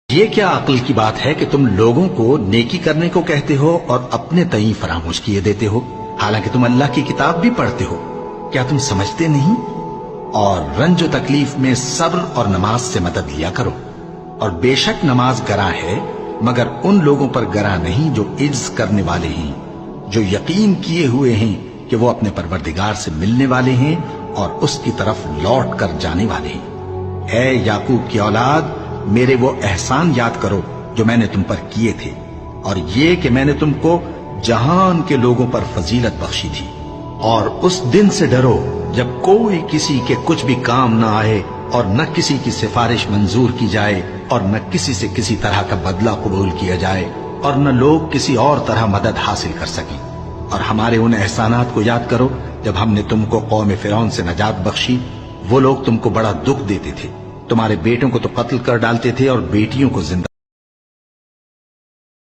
یہ کیا عقل کی بات ہے کہ تم لوگوں کو نیکی کرنے کو کہتے ہو اور اپنے تئیں فراموش کیے دیتے ہو، حالانکہ تم اللہ کی کتاب بھی پڑھتے ہو؟ کیا تم سمجھتے نہیں؟ اور رنج و تکلیف میں صبر اور نماز سے مدد لیا کرو، اور بے شک نماز گراں ہے مگر ان لوگوں پر گراں نہیں جو عجز کرنے والے ہیں، جو یقین کیے ہوئے ہیں کہ وہ اپنے پروردگار سے ملنے والے ہیں اور اس کی طرف لوٹ کر جانے والے ہیں۔ اے یعقوب کی اولاد، میرے وہ احسان یاد کرو جو میں نے تم پر کیے تھے، اور یہ کہ میں نے تم کو جہان کے لوگوں پر فضیلت بخشی تھی۔ اور اس دن سے ڈرو جب کوئی کسی کے کچھ بھی کام نہ آئے، اور نہ کسی کی سفارش منظور کی جائے، اور نہ کسی سے کسی طرح کا بدلہ قبول کیا جائے، اور نہ لوگ کسی اور طرح مدد حاصل کر سکیں۔ اور ہمارے ان احسانات کو یاد کرو جب ہم نے تم کو قوم فرعون سے نجات بخشی۔ وہ لوگ تم کو بڑا دکھ دیتے تھے، تمہارے بیٹوں کو تو قتل کر ڈالتے تھے اور بیٹیوں کو زندہ